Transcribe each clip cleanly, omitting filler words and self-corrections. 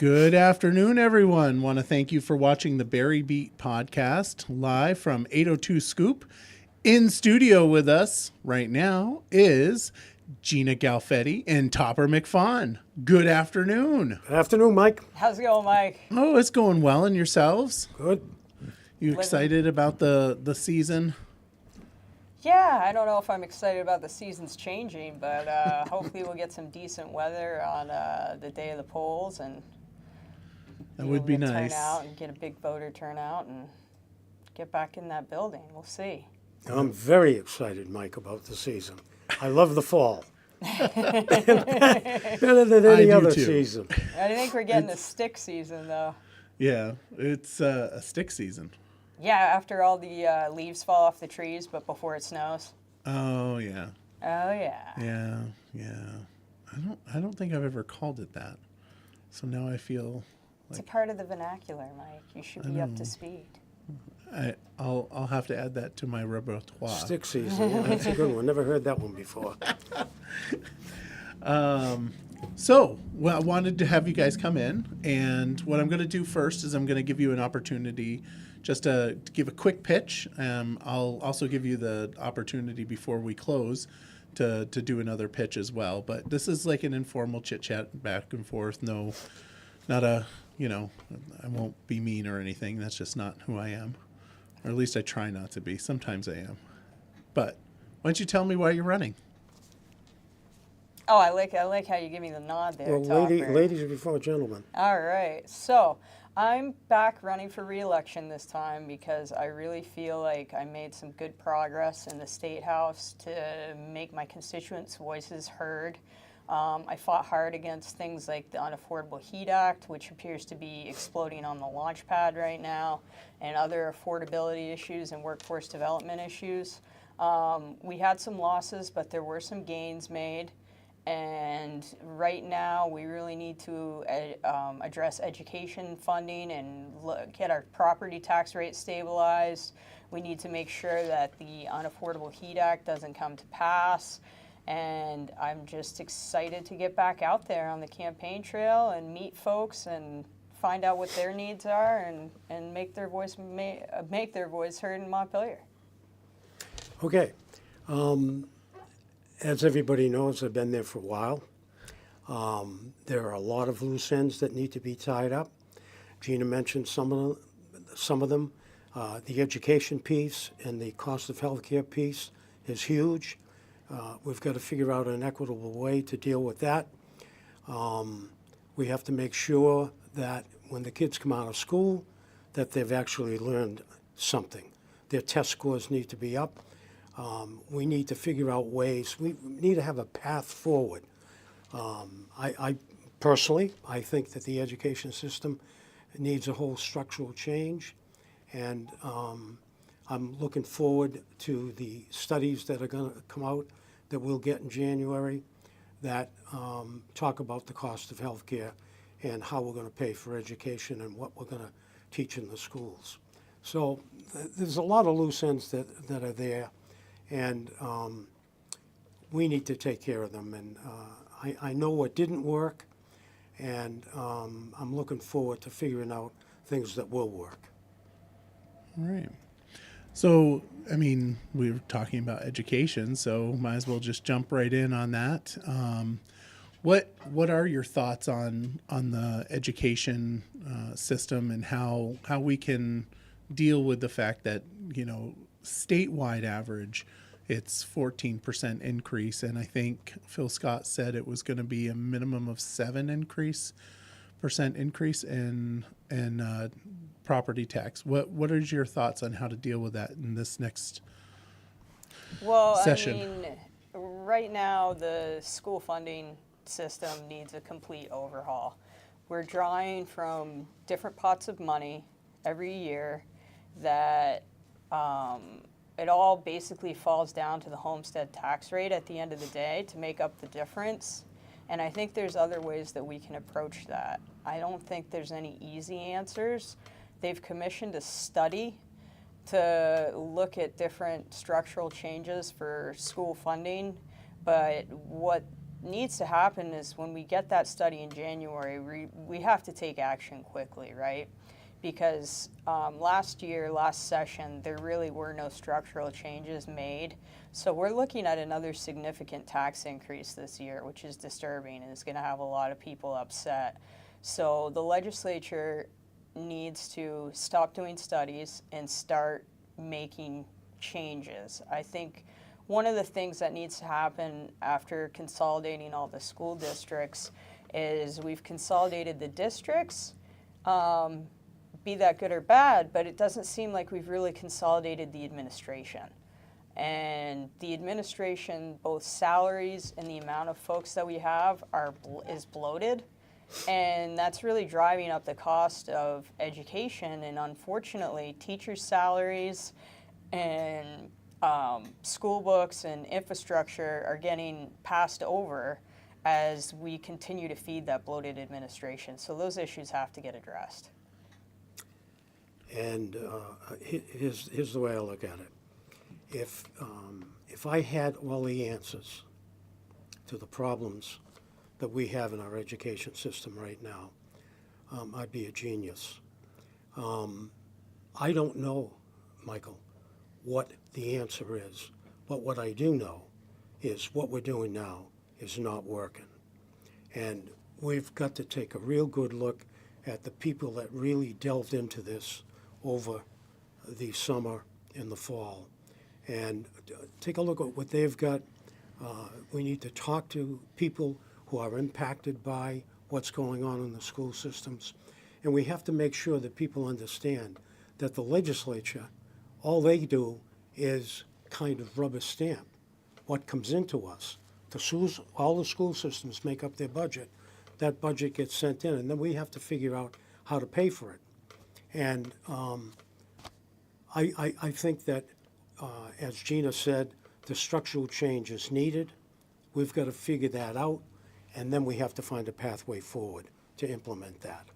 Good afternoon, everyone. Want to thank you for watching the Barre Beat podcast live from 802 Scoop. In studio with us right now is Gina Galfetti and Topper McFaun. Good afternoon. Good afternoon, Mike. How's it going, Mike? Oh, it's going well. And yourselves? Good. You excited about the season? Yeah, I don't know if I'm excited about the seasons changing, but hopefully we'll get some decent weather on the day of the polls, and That would be nice. Turn out and get a big voter turnout and get back in that building. We'll see. I'm very excited, Mike, about the season. I love the fall. Better than any other season. I think we're getting a stick season, though. Yeah, it's a stick season. Yeah, after all the leaves fall off the trees, but before it snows. Oh yeah. Oh yeah. Yeah. I don't think I've ever called it that. So now I feel It's a part of the vernacular, Mike. You should be up to speed. I'll have to add that to my repertoire. Stick season. Yeah, that's a good one. Never heard that one before. So, I wanted to have you guys come in, and what I'm going to do first is I'm going to give you an opportunity just to give a quick pitch. I'll also give you the opportunity before we close to do another pitch as well. But this is like an informal chit-chat back and forth. No, not a, I won't be mean or anything. That's just not who I am. Or at least I try not to be. Sometimes I am. But why don't you tell me why you're running? Oh, I like how you give me the nod there, Well, Topper. ladies before gentlemen. All right. So I'm back running for re-election this time because I really feel like I made some good progress in the State House to make my constituents' voices heard. I fought hard against things like the Unaffordable Heat Act, which appears to be exploding on the launch pad right now, and other affordability issues and workforce development issues. We had some losses, but there were some gains made. And right now, we really need to address education funding and get our property tax rate stabilized. We need to make sure that the Unaffordable Heat Act doesn't come to pass. And I'm just excited to get back out there on the campaign trail and meet folks and find out what their needs are and make their voice heard in Montpelier. Okay. As everybody knows, I've been there for a while. There are a lot of loose ends that need to be tied up. Gina mentioned some of them. The education piece and the cost of healthcare piece is huge. We've got to figure out an equitable way to deal with that. We have to make sure that when the kids come out of school, that they've actually learned something. Their test scores need to be up. We need to figure out ways. We need to have a path forward. I personally think that the education system needs a whole structural change, and I'm looking forward to the studies that are going to come out that we'll get in January that talk about the cost of healthcare and how we're going to pay for education and what we're going to teach in the schools. So there's a lot of loose ends that are there. And we need to take care of them. And I know what didn't work, and I'm looking forward to figuring out things that will work. All right. So, we were talking about education, so might as well just jump right in on that. What are your thoughts on the education system and how we can deal with the fact that, statewide average, it's 14% increase, and I think Phil Scott said it was going to be a minimum of 7% increase in property tax. What are your thoughts on how to deal with that in this next session? Right now the school funding system needs a complete overhaul. We're drawing from different pots of money every year that it all basically falls down to the homestead tax rate at the end of the day to make up the difference. And I think there's other ways that we can approach that. I don't think there's any easy answers. They've commissioned a study to look at different structural changes for school funding, but what needs to happen is when we get that study in January, we have to take action quickly, right? Because last session, there really were no structural changes made. So we're looking at another significant tax increase this year, which is disturbing and is going to have a lot of people upset. So the legislature needs to stop doing studies and start making changes. I think one of the things that needs to happen after consolidating all the school districts is we've consolidated the districts, be that good or bad, but it doesn't seem like we've really consolidated the administration. And the administration, both salaries and the amount of folks that we have is bloated. And that's really driving up the cost of education. And unfortunately, teachers' salaries and school books and infrastructure are getting passed over as we continue to feed that bloated administration. So those issues have to get addressed. And here's the way I look at it. If I had all the answers to the problems that we have in our education system right now, I'd be a genius. I don't know, Michael, what the answer is, but what I do know is what we're doing now is not working. And we've got to take a real good look at the people that really delved into this over the summer and the fall. And take a look at what they've got. We need to talk to people who are impacted by what's going on in the school systems. And we have to make sure that people understand that the legislature, all they do is kind of rubber stamp what comes into us. All the school systems make up their budget. That budget gets sent in, and then we have to figure out how to pay for it. And I think that, as Gina said, the structural change is needed. We've got to figure that out, and then we have to find a pathway forward to implement that.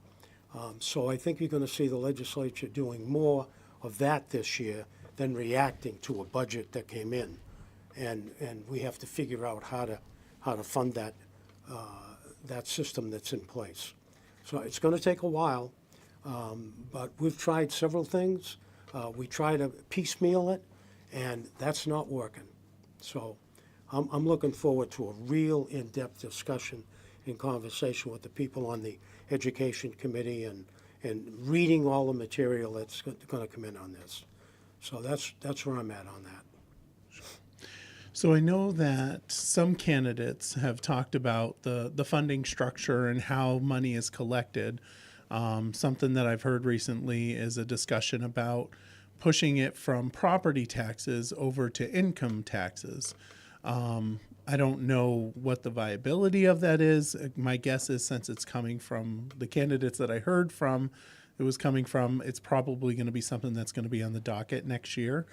So I think you're going to see the legislature doing more of that this year than reacting to a budget that came in. And we have to figure out how to fund that system that's in place. So it's going to take a while, but we've tried several things. We try to piecemeal it, and that's not working. So I'm looking forward to a real in-depth discussion and conversation with the people on the Education Committee and reading all the material that's going to come in on this. So that's where I'm at on that. So I know that some candidates have talked about the funding structure and how money is collected. Something that I've heard recently is a discussion about pushing it from property taxes over to income taxes. I don't know what the viability of that is. My guess is, since it's coming from the candidates that I heard from, it's probably going to be something that's going to be on the docket next year.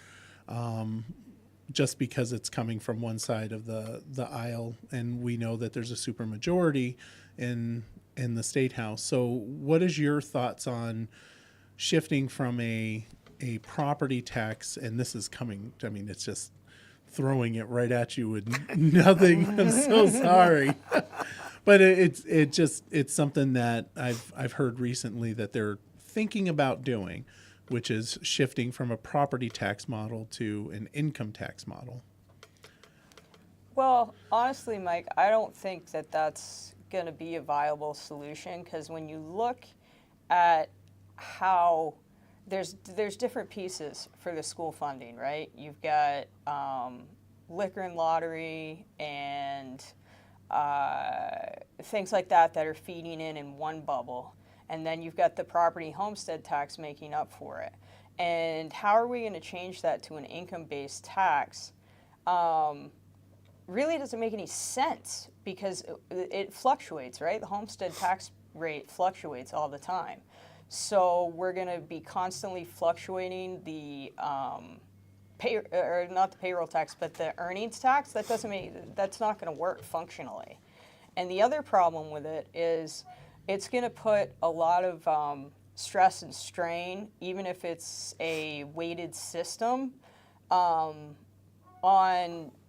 Just because it's coming from one side of the aisle, and we know that there's a supermajority in the State House. So what is your thoughts on shifting from a property tax, and this is coming, I mean, it's just throwing it right at you with nothing. I'm so sorry. But it's something that I've heard recently that they're thinking about doing, which is shifting from a property tax model to an income tax model. Well, honestly, Mike, I don't think that that's going to be a viable solution, because when you look at how there's different pieces for the school funding, right? You've got liquor and lottery and things like that are feeding in one bubble. And then you've got the property homestead tax making up for it. And how are we going to change that to an income-based tax? Really doesn't make any sense, because it fluctuates, right? The homestead tax rate fluctuates all the time. So we're going to be constantly fluctuating the not the payroll tax, but the earnings tax. That's not going to work functionally. And the other problem with it is it's going to put a lot of stress and strain, even if it's a weighted system, on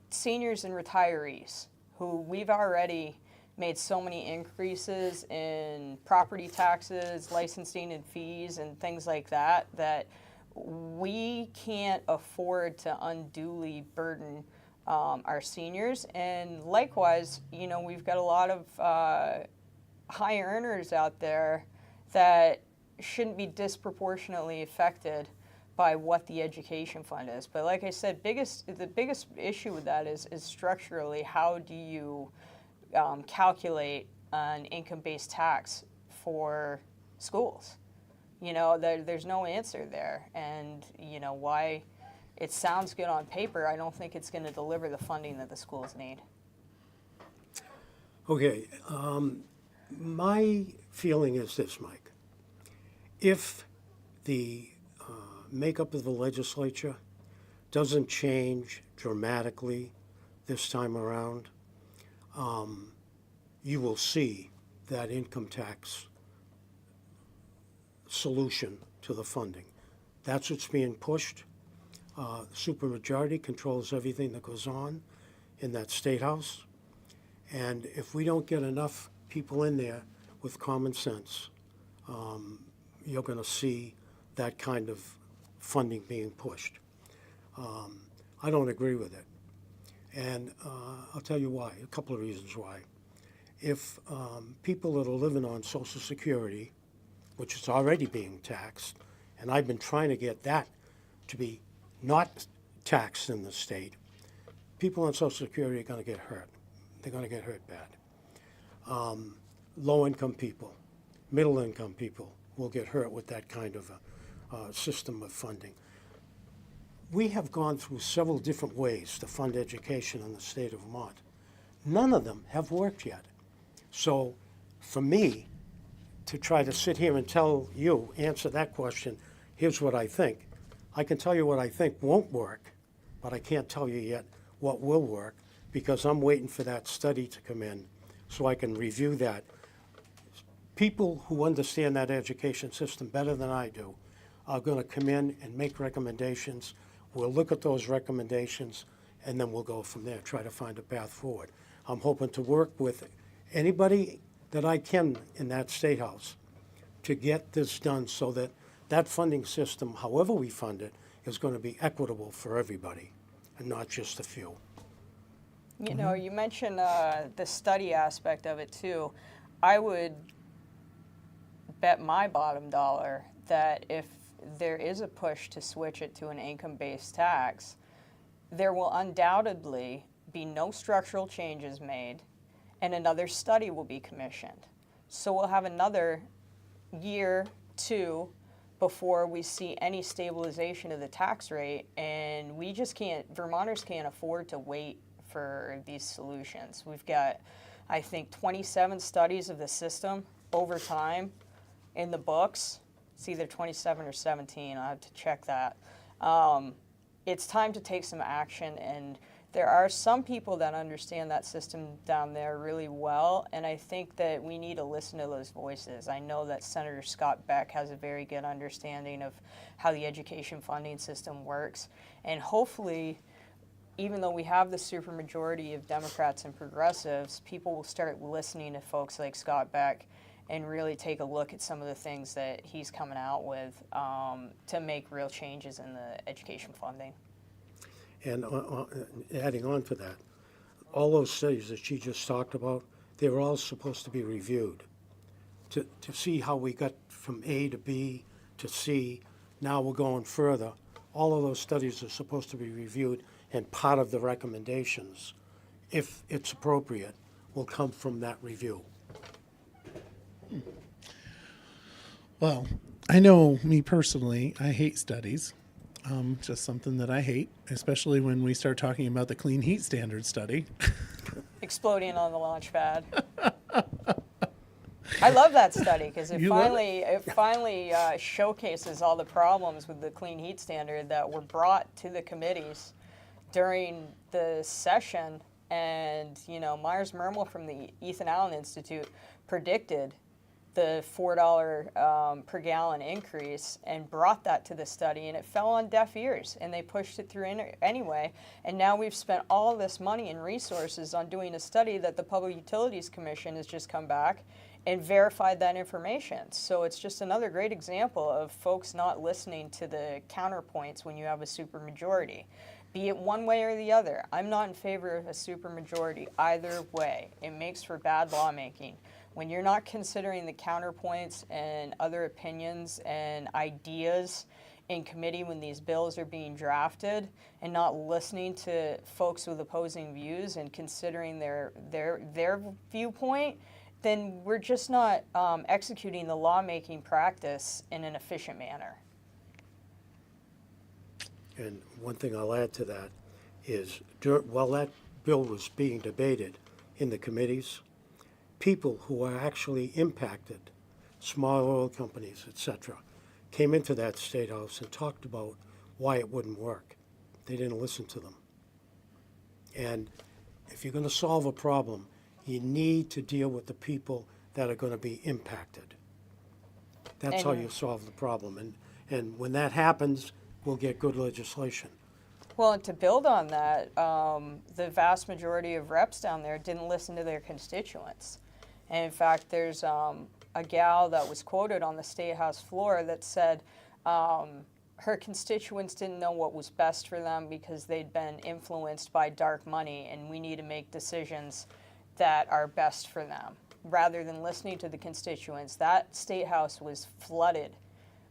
seniors and retirees who we've already made so many increases in property taxes, licensing and fees and things like that, that we can't afford to unduly burden our seniors. And likewise, you know, we've got a lot of high earners out there that shouldn't be disproportionately affected by what the education fund is. But like I said, the biggest issue with that is structurally, how do you calculate an income-based tax for schools? You know, there's no answer there. And, you know, why it sounds good on paper, I don't think it's going to deliver the funding that the schools need. Okay, my feeling is this, Mike. If the makeup of the legislature doesn't change dramatically this time around, you will see that income tax solution to the funding. That's what's being pushed. Supermajority controls everything that goes on in that state house. And if we don't get enough people in there with common sense, you're going to see that kind of funding being pushed. I don't agree with it. And I'll tell you why, a couple of reasons why. If people that are living on Social Security, which is already being taxed, and I've been trying to get that to be not taxed in the state, people on Social Security are going to get hurt. They're going to get hurt bad. Low-income people, middle-income people will get hurt with that kind of a system of funding. We have gone through several different ways to fund education in the state of Vermont. None of them have worked yet. So for me to try to sit here and tell you, answer that question, here's what I think. I can tell you what I think won't work, but I can't tell you yet what will work because I'm waiting for that study to come in so I can review that. People who understand that education system better than I do are going to come in and make recommendations. We'll look at those recommendations, and then we'll go from there, try to find a path forward. I'm hoping to work with anybody that I can in that State House to get this done so that that funding system, however we fund it, is going to be equitable for everybody and not just a few. You know, you mentioned the study aspect of it too. I would bet my bottom dollar that if there is a push to switch it to an income-based tax, there will undoubtedly be no structural changes made and another study will be commissioned. So we'll have another year, two, before we see any stabilization of the tax rate, and we just can't, Vermonters can't afford to wait for these solutions. We've got, I think, 27 studies of the system over time in the books. It's either 27 or 17, I'll have to check that. It's time to take some action, and there are some people that understand that system down there really well, and I think that we need to listen to those voices. I know that Senator Scott Beck has a very good understanding of how the education funding system works, and hopefully, even though we have the supermajority of Democrats and progressives, people will start listening to folks like Scott Beck and really take a look at some of the things that he's coming out with to make real changes in the education funding. And adding on to that, all those studies that she just talked about, they were all supposed to be reviewed to see how we got from A to B to C. Now we're going further. All of those studies are supposed to be reviewed, and part of the recommendations, if it's appropriate, will come from that review. Well, I know me personally, I hate studies. Just something that I hate, especially when we start talking about the clean heat standard study. Exploding on the launch pad. I love that study because it finally showcases all the problems with the clean heat standard that were brought to the committees during the session. And, you know, Myers Mermel from the Ethan Allen Institute predicted the $4 per gallon increase and brought that to the study, and it fell on deaf ears, and they pushed it through anyway. And now we've spent all this money and resources on doing a study that the Public Utilities Commission has just come back and verified that information. So it's just another great example of folks not listening to the counterpoints when you have a supermajority. Be it one way or the other. I'm not in favor of a supermajority either way. It makes for bad lawmaking. When you're not considering the counterpoints and other opinions and ideas in committee when these bills are being drafted, and not listening to folks with opposing views and considering their viewpoint, then we're just not executing the lawmaking practice in an efficient manner. And one thing I'll add to that is, while that bill was being debated in the committees, people who are actually impacted, small oil companies, etc., came into that State House and talked about why it wouldn't work. They didn't listen to them. And if you're going to solve a problem, you need to deal with the people that are going to be impacted. That's how you solve the problem. And when that happens, we'll get good legislation. Well, and to build on that, the vast majority of reps down there didn't listen to their constituents. And in fact, there's a gal that was quoted on the State House floor that said her constituents didn't know what was best for them because they'd been influenced by dark money, and we need to make decisions that are best for them. Rather than listening to the constituents, that State House was flooded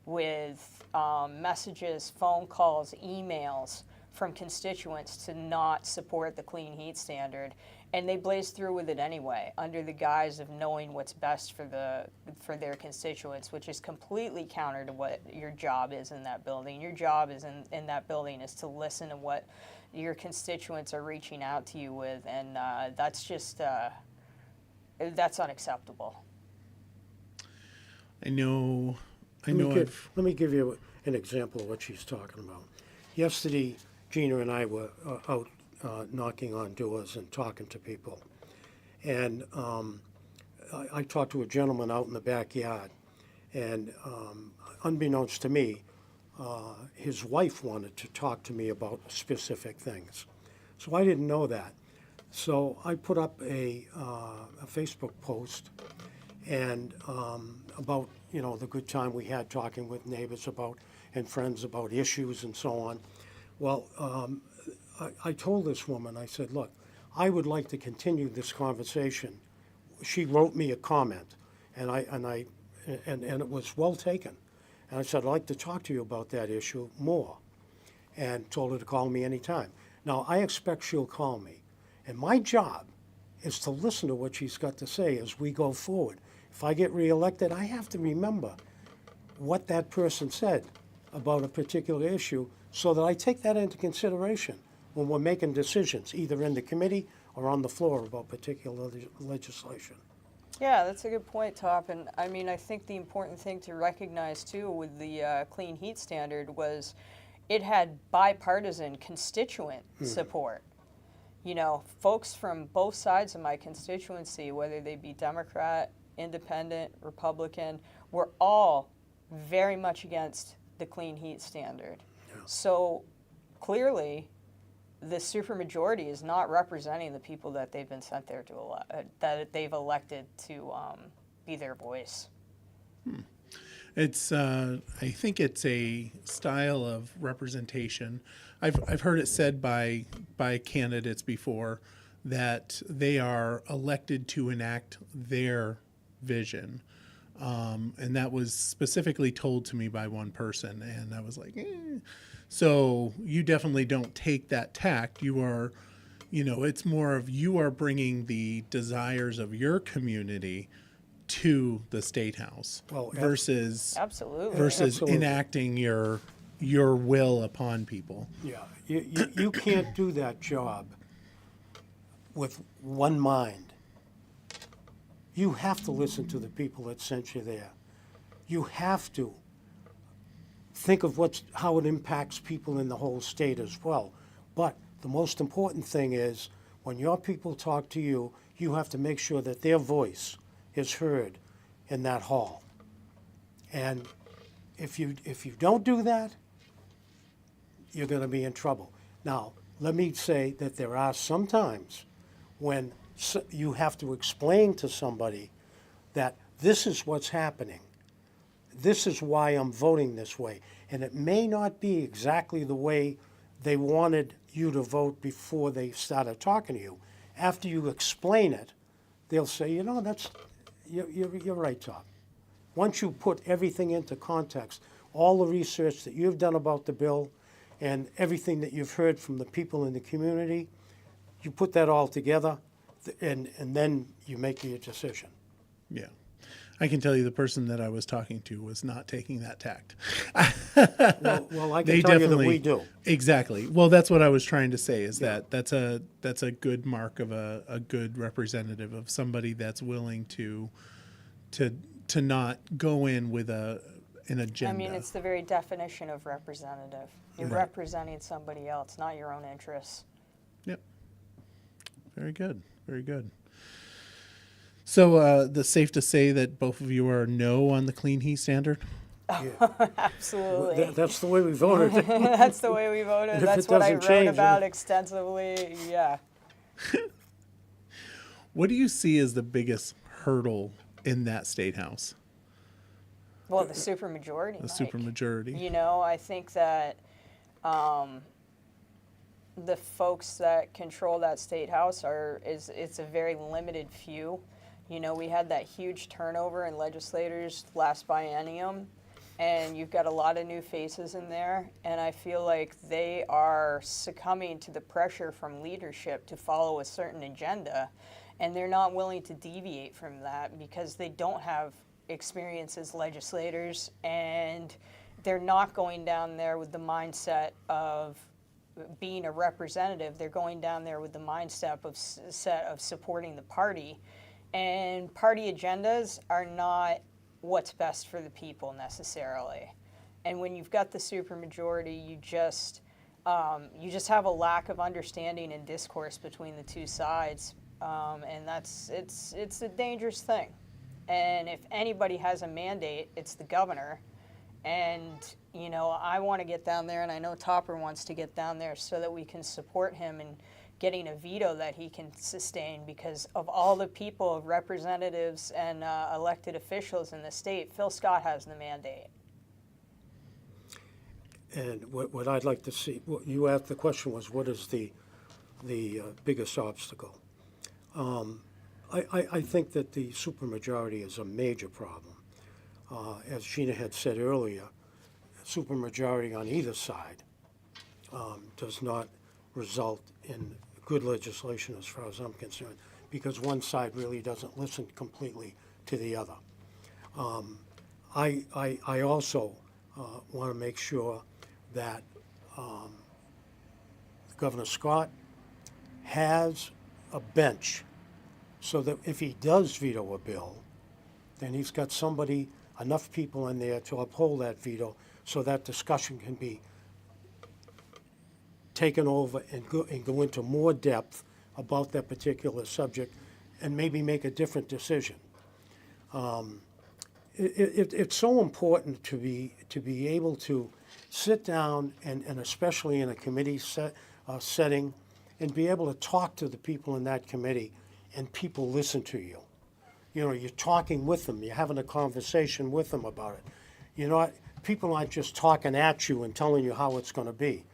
with messages, phone calls, emails from constituents to not support the clean heat standard, and they blazed through with it anyway, under the guise of knowing what's best for their constituents, which is completely counter to what your job is in that building. Your job is in that building is to listen to what your constituents are reaching out to you with, and that's just that's unacceptable. Let me give you an example of what she's talking about. Yesterday, Gina and I were out knocking on doors and talking to people. And I talked to a gentleman out in the backyard. And unbeknownst to me, his wife wanted to talk to me about specific things. So I didn't know that. So I put up a Facebook post and about the good time we had talking with neighbors about and friends about issues and so on. Well, I told this woman, I said, look, I would like to continue this conversation. She wrote me a comment, and it was well taken. And I said, I'd like to talk to you about that issue more, and told her to call me anytime. Now, I expect she'll call me, and my job is to listen to what she's got to say as we go forward. If I get reelected, I have to remember what that person said about a particular issue so that I take that into consideration when we're making decisions, either in the committee or on the floor about particular legislation. Yeah, that's a good point, Top. And I mean, I think the important thing to recognize too with the clean heat standard was it had bipartisan constituent support. Folks from both sides of my constituency, whether they be Democrat, Independent, Republican, were all very much against the clean heat standard. Yeah. So clearly, the supermajority is not representing the people that they've been sent there to that they've elected to be their voice. It's I think it's a style of representation. I've heard it said by candidates before that they are elected to enact their vision. And that was specifically told to me by one person, and I was like, eh. So you definitely don't take that tact. You are, it's more of you are bringing the desires of your community to the State House versus enacting your will upon people. Yeah, you can't do that job with one mind. You have to listen to the people that sent you there. You have to think of how it impacts people in the whole state as well. But the most important thing is when your people talk to you, you have to make sure that their voice is heard in that hall. And if you don't do that, you're going to be in trouble. Now, let me say that there are some times when you have to explain to somebody that this is what's happening. This is why I'm voting this way. And it may not be exactly the way they wanted you to vote before they started talking to you. After you explain it, they'll say, you know, you're right, Tom. Once you put everything into context, all the research that you've done about the bill and everything that you've heard from the people in the community, you put that all together and then you make your decision. Yeah. I can tell you the person that I was talking to was not taking that tact. Well, I can tell you that we do. Exactly. Well, that's what I was trying to say is that that's a good mark of a good representative, of somebody that's willing to not go in with an agenda. I mean, it's the very definition of representative. You're Right. representing somebody else, not your own interests. Yep. Very good. Very good. So, the safe to say that both of you are no on the clean heat standard? Absolutely. That's the way we voted. That's the way we voted. If That's it what I doesn't wrote change, about extensively. Yeah. What do you see as the biggest hurdle in that state house? Well, the supermajority. The Mike. supermajority. You know, I think that the folks that control that state house it's a very limited few. You know, we had that huge turnover in legislators last biennium, and you've got a lot of new faces in there, and I feel like they are succumbing to the pressure from leadership to follow a certain agenda, and they're not willing to deviate from that because they don't have experience as legislators, and they're not going down there with the mindset of being a representative. They're going down there with the mindset of supporting the party. And party agendas are not what's best for the people necessarily. And when you've got the supermajority, you just have a lack of understanding and discourse between the two sides, and it's a dangerous thing. And if anybody has a mandate, it's the governor. And you know, I want to get down there, and I know Topper wants to get down there so that we can support him in getting a veto that he can sustain, because of all the people, representatives and elected officials in the state, Phil Scott has the mandate. And what I'd like to see, what you asked, the question was, what is the biggest obstacle? I think that the supermajority is a major problem. As Gina had said earlier, supermajority on either side does not result in good legislation as far as I'm concerned, because one side really doesn't listen completely to the other. I also want to make sure that Governor Scott has a bench so that if he does veto a bill, then he's got somebody, enough people in there to uphold that veto so that discussion can be taken over and go into more depth about that particular subject and maybe make a different decision. It's so important to be able to sit down and especially in a committee setting and be able to talk to the people in that committee and people listen to you. You know, you're talking with them, you're having a conversation with them about it. You know, people aren't just talking at you and telling you how it's going to be.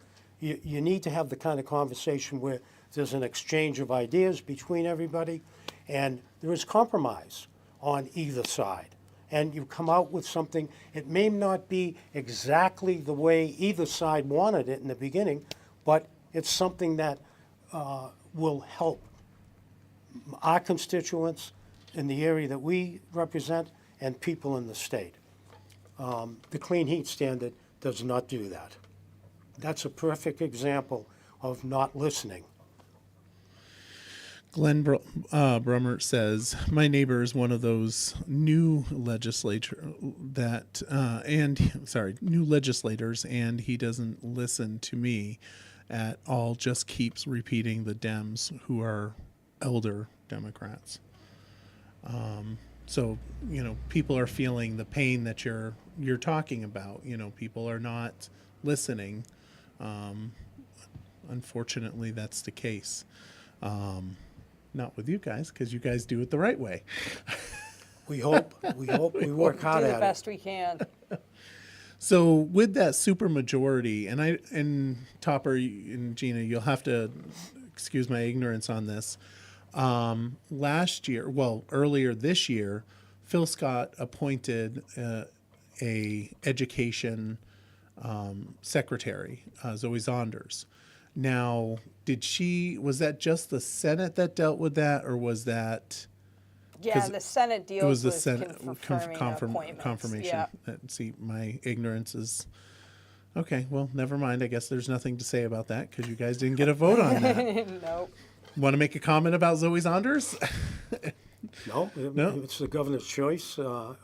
You need to have the kind of conversation where there's an exchange of ideas between everybody and there is compromise on either side. And you come out with something, it may not be exactly the way either side wanted it in the beginning, but it's something that will help our constituents in the area that we represent and people in the state. The clean heat standard does not do that. That's a perfect example of not listening. Glenn Brummert says, my neighbor is one of those new legislators, and he doesn't listen to me at all, just keeps repeating the Dems who are elder Democrats. So, people are feeling the pain that you're talking about. People are not listening. Unfortunately, that's the case. Not with you guys, because you guys do it the right way. We hope. We work hard Do the at it. best we can. So with that supermajority, and Topper and Gina, you'll have to excuse my ignorance on this. Earlier this year, Phil Scott appointed a education secretary, Zoe Zonders. Now, was that just the Senate that dealt with that, or was that? Yeah, the Senate deals It was the with Senate confirming appointments. confirmation. Yeah. See, my ignorance is okay. Well, never mind. I guess there's nothing to say about that because you guys didn't get a vote on that. Nope. Want to make a comment about Zoe Zonders? No, No? it's the governor's choice to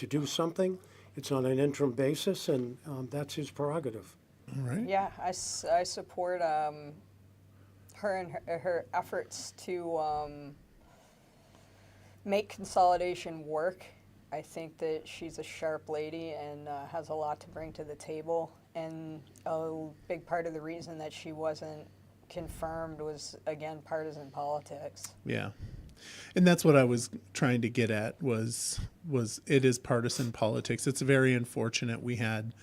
do something. It's on an interim basis, and that's his prerogative. All right. Yeah, I support her and her efforts to make consolidation work. I think that she's a sharp lady and has a lot to bring to the table. And a big part of the reason that she wasn't confirmed was, again, partisan politics. Yeah. And that's what I was trying to get at was it is partisan politics. It's very unfortunate we had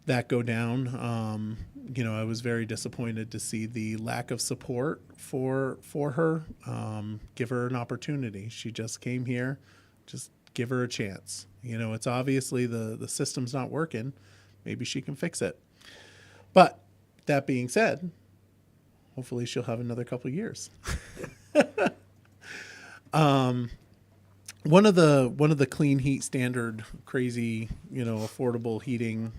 that go down. I was very disappointed to see the lack of support for her. Give her an opportunity. She just came here. Just give her a chance. It's obviously the system's not working. Maybe she can fix it. But that being said, hopefully she'll have another couple of years. One of the clean heat standard crazy, affordable heating.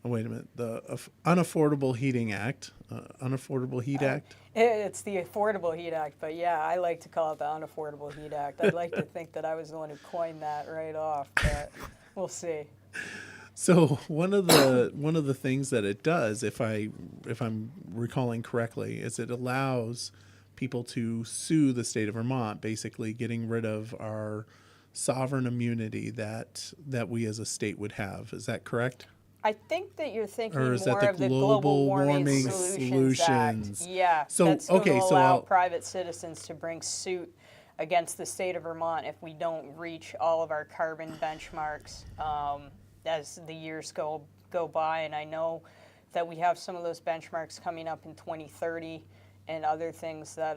Oh, wait a minute. The Unaffordable Heating Act, Unaffordable Heat Act. It's the Affordable Heat Act, but yeah, I like to call it the Unaffordable Heat Act. I'd like to think that I was the one who coined that right off, but we'll see. So one of the things that it does, if I'm recalling correctly, is it allows people to sue the state of Vermont, basically getting rid of our sovereign immunity that we as a state would have. Is that correct? I think that you're thinking Or is more that of the Global Warming Solutions Act. Yeah, So, that's going okay, to so allow I'll- private citizens to bring suit against the state of Vermont if we don't reach all of our carbon benchmarks as the years go by. And I know that we have some of those benchmarks coming up in 2030 and other things that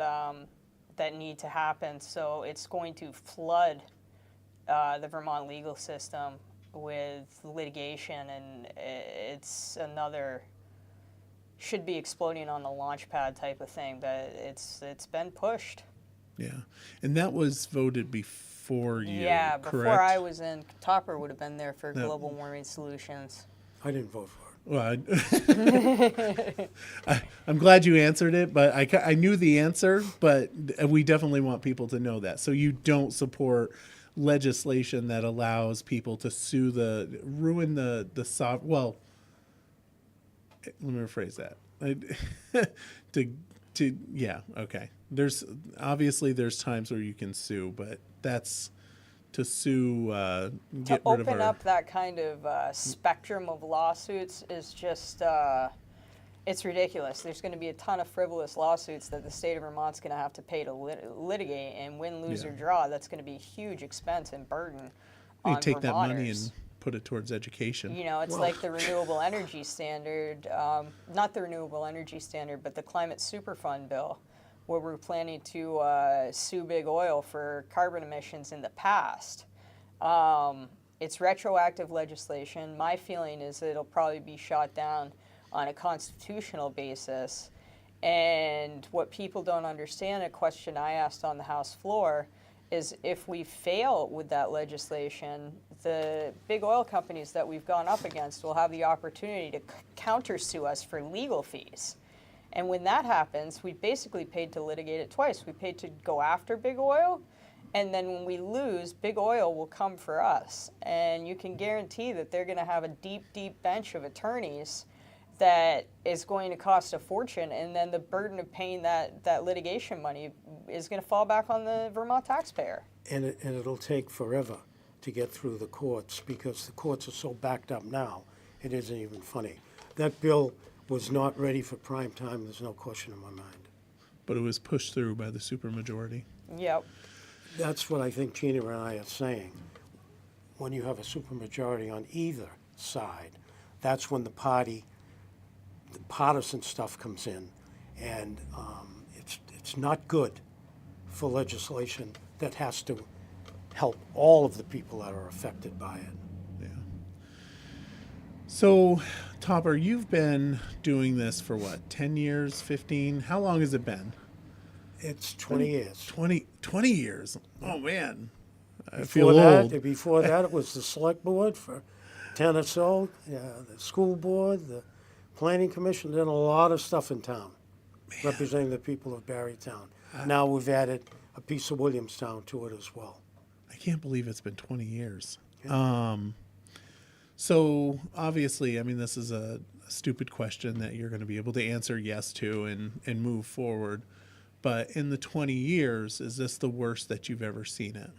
that need to happen. So it's going to flood the Vermont legal system with litigation, and it's another should be exploding on the launch pad type of thing, but it's been pushed. Yeah, and that was voted before you. Yeah, correct? before I was in, Topper would have been there for No. Global Warming Solutions. I didn't vote for it. Well, I'm glad you answered it, but I knew the answer, but we definitely want people to know that. So you don't support legislation that allows people to sue ruin the well, let me rephrase that. Yeah, okay. There's times where you can sue, but that's to sue, get To rid of open our... up that kind of spectrum of lawsuits is just, it's ridiculous. There's going to be a ton of frivolous lawsuits that the state of Vermont's going to have to pay to litigate, and win, lose, or draw, that's going to be a huge expense and burden You on take that money Vermonters. and put it towards education. It's like the renewable energy standard, not the renewable energy standard, but the climate superfund bill, where we're planning to sue big oil for carbon emissions in the past. It's retroactive legislation. My feeling is that it'll probably be shot down on a constitutional basis. And what people don't understand, a question I asked on the House floor, is if we fail with that legislation, the big oil companies that we've gone up against will have the opportunity to countersue us for legal fees. And when that happens, we basically paid to litigate it twice. We paid to go after big oil, and then when we lose, big oil will come for us. And you can guarantee that they're going to have a deep, deep bench of attorneys that is going to cost a fortune, and then the burden of paying that litigation money is going to fall back on the Vermont taxpayer. And it'll take forever to get through the courts because the courts are so backed up now, it isn't even funny. That bill was not ready for prime time, there's no question in my mind. But it was pushed through by the supermajority. Yep. That's what I think Gina and I are saying. When you have a supermajority on either side, that's when the partisan stuff comes in, and it's not good for legislation that has to help all of the people that are affected by it. Yeah. So, Topper, you've been doing this for what, 10 years, 15? How long has it been? It's 20 years. 20 years. Oh, man. I Before feel old. before that, it was the select board for 10 or so, the school board, the planning commission, did a lot of stuff in town, representing the people of Barrytown. Now we've added a piece of Williamstown to it as well. I can't believe it's been 20 years. So obviously, I mean, this is a stupid question that you're going to be able to answer yes to and move forward. But in the 20 years, is this the worst that you've ever seen it?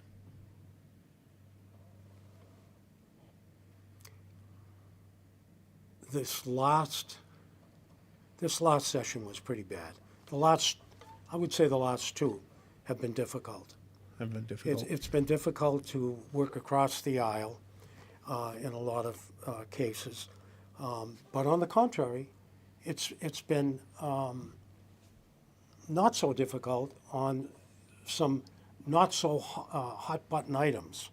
This last session was pretty bad. I would say the last two have been difficult. Have been difficult. It's been difficult to work across the aisle in a lot of cases. But on the contrary, it's been not so difficult on some not so hot button items.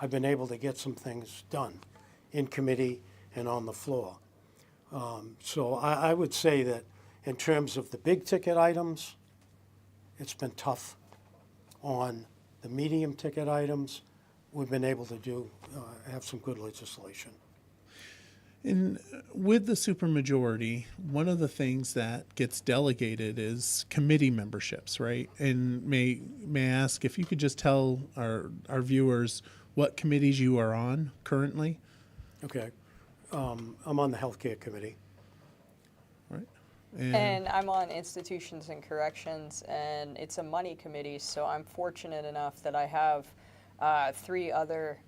I've been able to get some things done in committee and on the floor. So I would say that in terms of the big ticket items, it's been tough. On the medium ticket items, we've been able to have some good legislation. And with the supermajority, one of the things that gets delegated is committee memberships, right? And may I ask if you could just tell our viewers what committees you are on currently? Okay. I'm on the healthcare committee. Right. And I'm on institutions and corrections, and it's a money committee, so I'm fortunate enough that I have 3 other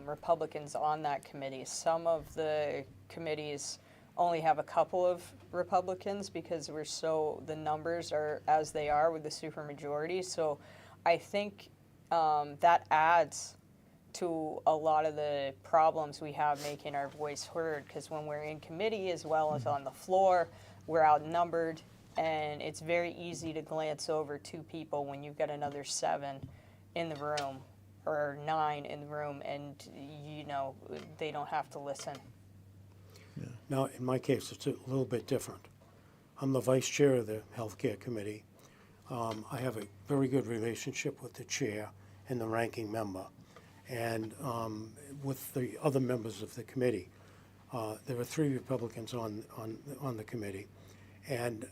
Republicans on that committee. Some of the committees only have a couple of Republicans because the numbers are as they are with the supermajority. So I think that adds to a lot of the problems we have making our voice heard, because when we're in committee as well as on the floor, we're outnumbered, and it's very easy to glance over 2 people when you've got another 7 in the room or 9 in the room, and they don't have to listen. Yeah. Now, in my case, it's a little bit different. I'm the vice chair of the healthcare committee. I have a very good relationship with the chair and the ranking member, and with the other members of the committee. There are 3 Republicans on the committee, and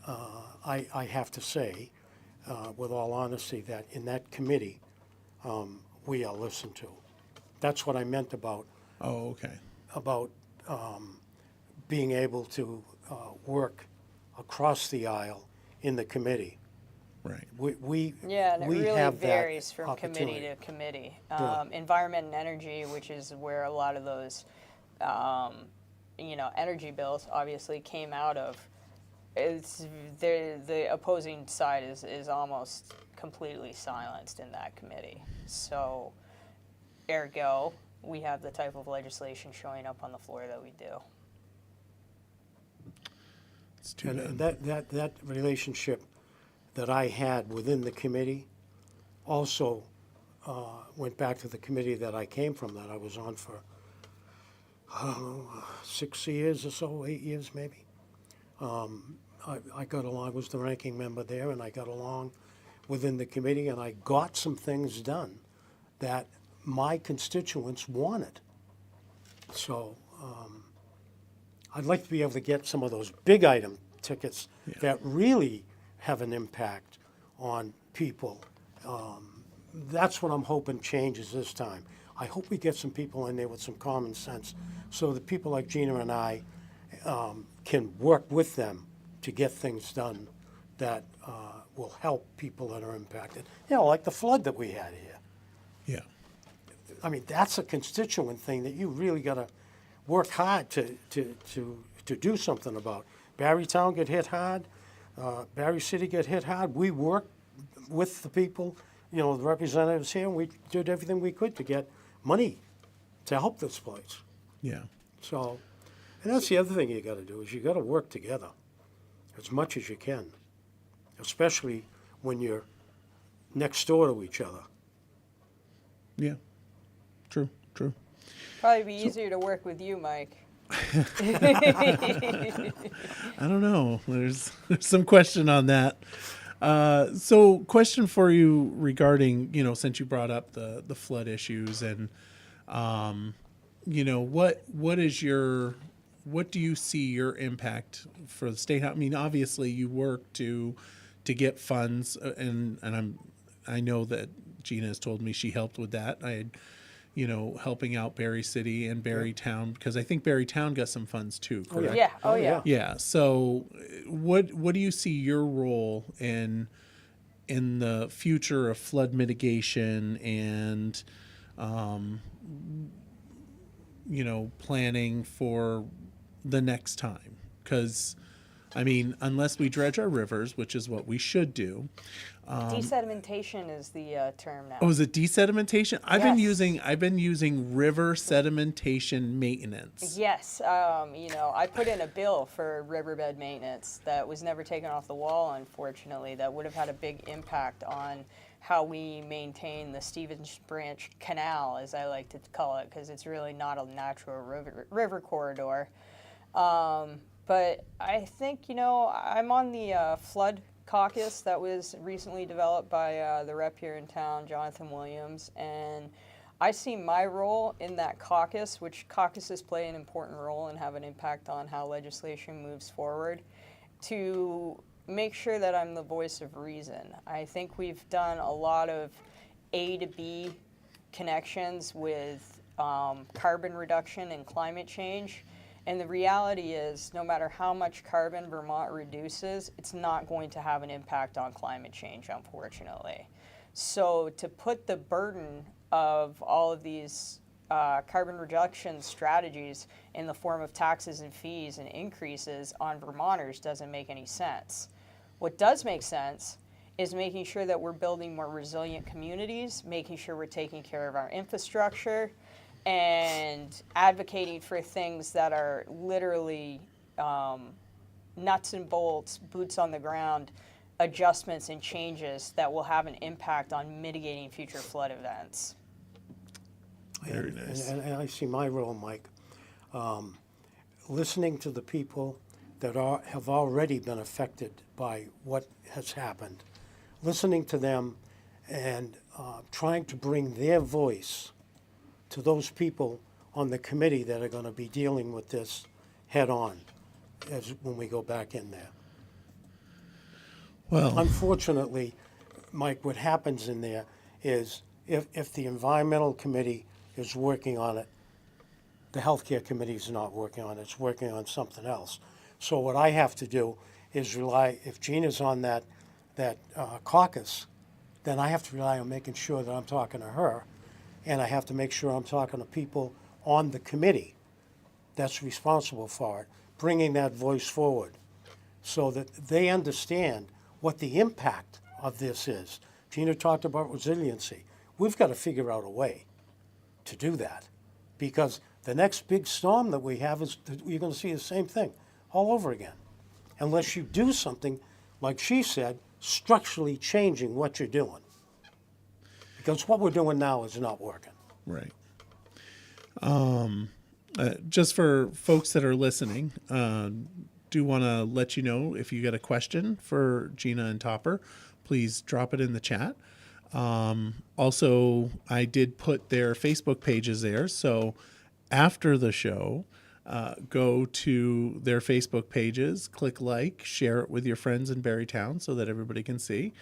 I have to say, with all honesty, that in that committee, we are listened to. That's what I meant about being able to work across the aisle in the committee. Right. And it we really have varies that from committee opportunity. to committee. Yeah. Environment and energy, which is where a lot of those, energy bills obviously came out of. The opposing side is almost completely silenced in that committee. So, ergo, we have the type of legislation showing up on the floor that we do. It's too And bad. that relationship that I had within the committee also went back to the committee that I came from, that I was on for, 6 years or so, 8 years maybe. I got along, I was the ranking member there, and I got along within the committee, and I got some things done that my constituents wanted. So I'd like to be able to get some of those big item tickets that really have an impact on people. That's what I'm hoping changes this time. I hope we get some people in there with some common sense, so that people like Gina and I can work with them to get things done that will help people that are impacted. You know, like the flood that we had here. Yeah. I mean, that's a constituent thing that you really got to work hard to do something about. Barrytown get hit hard. Barre City get hit hard. We worked with the people, you know, the representatives here, and we did everything we could to get money to help this place. Yeah. So, and that's the other thing you got to do is you got to work together as much as you can, especially when you're next door to each other. Yeah. True. Probably be easier to work with you, Mike. I don't know. There's some question on that. So question for you regarding, you know, since you brought up the flood issues and, you know, what do you see your impact for the state? I mean, obviously you work to get funds and I know that Gina has told me she helped with that. You know, helping out Barre City and Barrytown, because I think Barrytown got some funds too, correct? Yeah. Oh, yeah. Yeah. So what do you see your role in the future of flood mitigation and, you know, planning for the next time? Because, I mean, unless we dredge our rivers, which is what we should do. Desedimentation is the term now. Oh, is it desedimentation? I've Yes. been using river sedimentation maintenance. Yes, you know, I put in a bill for riverbed maintenance that was never taken off the wall, unfortunately. That would have had a big impact on how we maintain the Stevens Branch Canal, as I like to call it, because it's really not a natural river corridor. But I think, you know, I'm on the flood caucus that was recently developed by the rep here in town, Jonathan Williams, and I see my role in that caucus, which caucuses play an important role and have an impact on how legislation moves forward, to make sure that I'm the voice of reason. I think we've done a lot of A to B connections with carbon reduction and climate change. And the reality is, no matter how much carbon Vermont reduces, it's not going to have an impact on climate change, unfortunately. So to put the burden of all of these carbon reduction strategies in the form of taxes and fees and increases on Vermonters doesn't make any sense. What does make sense is making sure that we're building more resilient communities, making sure we're taking care of our infrastructure, and advocating for things that are literally nuts and bolts, boots on the ground adjustments and changes that will have an impact on mitigating future flood events. Very nice. And I see my role, Mike, listening to the people that have already been affected by what has happened, listening to them and trying to bring their voice to those people on the committee that are going to be dealing with this head on when we go back in there. Well, Unfortunately, Mike, what happens in there is if the environmental committee is working on it, the healthcare committee is not working on it, it's working on something else. So what I have to do is rely, if Gina's on that caucus, then I have to rely on making sure that I'm talking to her, and I have to make sure I'm talking to people on the committee that's responsible for it, bringing that voice forward so that they understand what the impact of this is. Gina talked about resiliency. We've got to figure out a way to do that, because the next big storm that we have is you're going to see the same thing all over again, unless you do something, like she said, structurally changing what you're doing. Because what we're doing now is not working. right. Just for folks that are listening, do want to let you know if you got a question for Gina and Topper, please drop it in the chat. Also, I did put their Facebook pages there, so after the show, go to their Facebook pages, click like, share it with your friends in Barrytown so that everybody can see.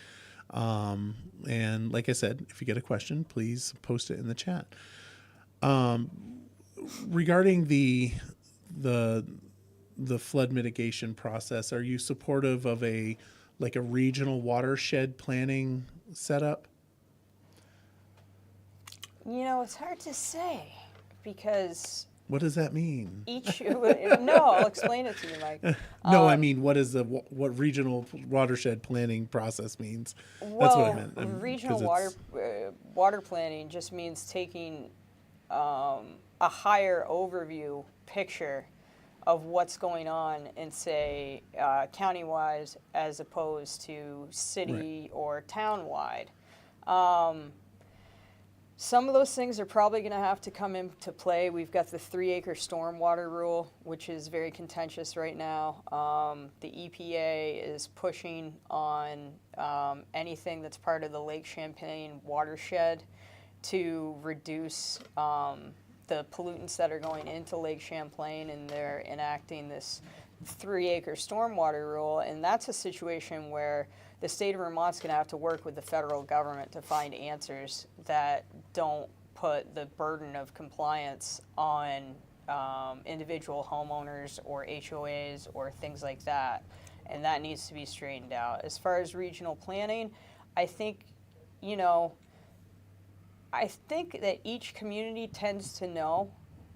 And like I said, if you get a question, please post it in the chat. Regarding the the flood mitigation process, are you supportive of a regional watershed planning setup? It's hard to say because What does that mean? no, I'll explain it to you, Mike. No, I mean, what regional watershed planning process means? That's what I meant. Regional 'Cause water planning just means taking a higher overview picture of what's going on in, say, county-wise as opposed to city or town-wide. Some of those things are probably going to have to come into play. We've got the 3-acre stormwater rule, which is very contentious right now. The EPA is pushing on anything that's part of the Lake Champlain watershed to reduce the pollutants that are going into Lake Champlain, and they're enacting this 3-acre stormwater rule. And that's a situation where the state of Vermont's going to have to work with the federal government to find answers that don't put the burden of compliance on individual homeowners or HOAs or things like that. And that needs to be straightened out. As far as regional planning, I think, that each community tends to know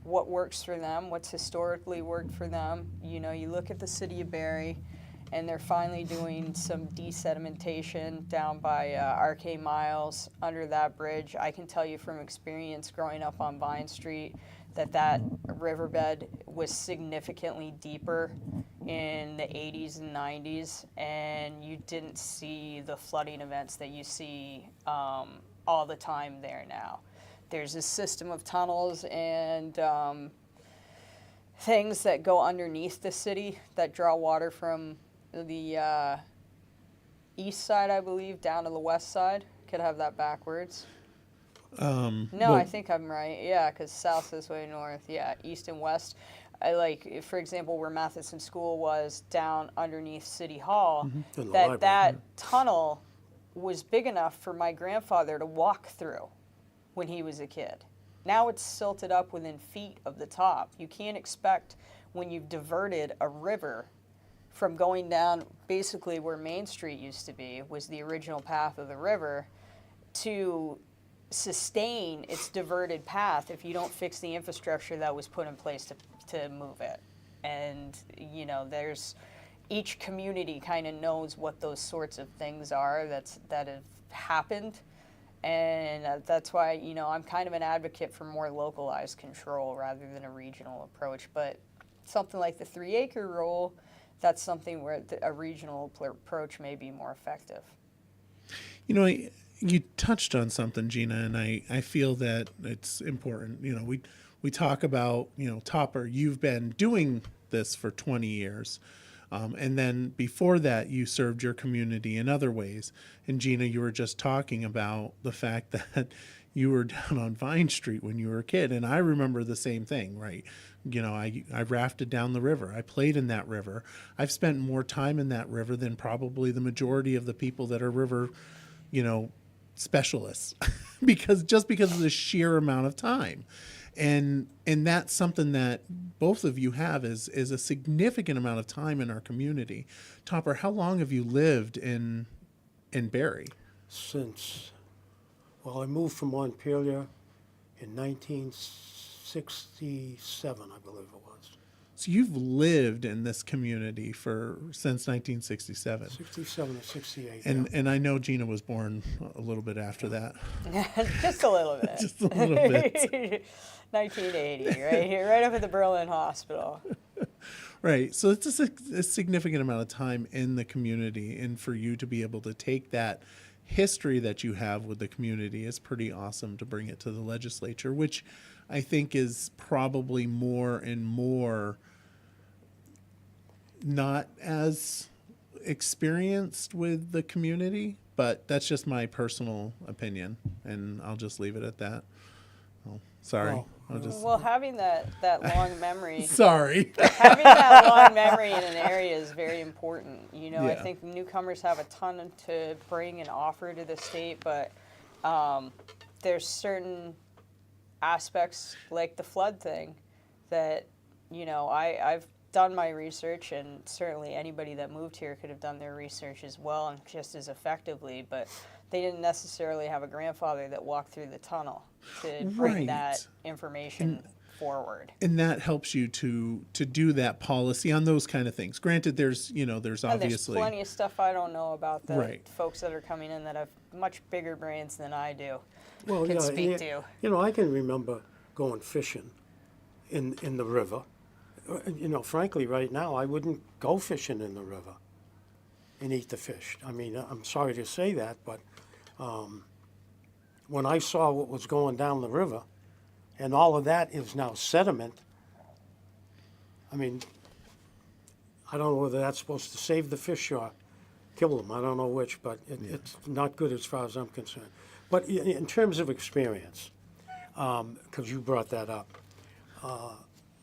what works for them, what's historically worked for them. You look at the city of Barre, and they're finally doing some desedimentation down by RK Miles under that bridge. I can tell you from experience growing up on Vine Street that riverbed was significantly deeper in the 80s and 90s, and you didn't see the flooding events that you see all the time there now. There's a system of tunnels and things that go underneath the city that draw water from the east side, I believe, down to the west side. Could have that backwards. No, I think I'm right. Yeah, because south is way north. Yeah, east and west. For example, where Matheson School was down underneath City Hall, that tunnel was big enough for my grandfather to walk through when he was a kid. Now it's silted up within feet of the top. You can't expect, when you've diverted a river from going down basically where Main Street used to be, was the original path of the river, to sustain its diverted path if you don't fix the infrastructure that was put in place to move it. And, each community kind of knows what those sorts of things are that have happened. And that's why, I'm kind of an advocate for more localized control rather than a regional approach. But something like the 3-acre rule, that's something where a regional approach may be more effective. You touched on something, Gina, and I feel that it's important. We talk about, Topper, you've been doing this for 20 years. And then before that, you served your community in other ways. And Gina, you were just talking about the fact that you were down on Vine Street when you were a kid. And I remember the same thing, right? I rafted down the river. I played in that river. I've spent more time in that river than probably the majority of the people that are river, specialists because of the sheer amount of time. And that's something that both of you have is a significant amount of time in our community. Topper, how long have you lived in Barre? I moved from Montpelier in 1967, I believe it was. So you've lived in this community since 1967. 67 to 68. And I know Gina was born a little bit after that. Just a little bit. Just a little bit. 1980, right here, right up at the Berlin Hospital. Right. So it's a significant amount of time in the community, and for you to be able to take that history that you have with the community is pretty awesome to bring it to the legislature, which I think is probably more and more not as experienced with the community, but that's just my personal opinion, and I'll just leave it at that. Oh, sorry. Well, having that long memory. Sorry. Having that long memory in an area is very important. Yeah. I think newcomers have a ton to bring and offer to the state, but there's certain aspects like the flood thing that, I've done my research, and certainly anybody that moved here could have done their research as well and just as effectively, but they didn't necessarily have a grandfather that walked through the tunnel to bring Right. that information forward. And that helps you to do that policy on those kind of things. Granted, there's And there's obviously plenty of stuff I don't know about the Right. folks that are coming in that have much bigger brains than I do. Well, can yeah, speak to. You know, I can remember going fishing in the river. You know, frankly, right now, I wouldn't go fishing in the river and eat the fish. I mean, I'm sorry to say that, but when I saw what was going down the river, and all of that is now sediment, I mean, I don't know whether that's supposed to save the fish or kill them. I don't know which, but it's not good as far as I'm concerned. But in terms of experience, because you brought that up,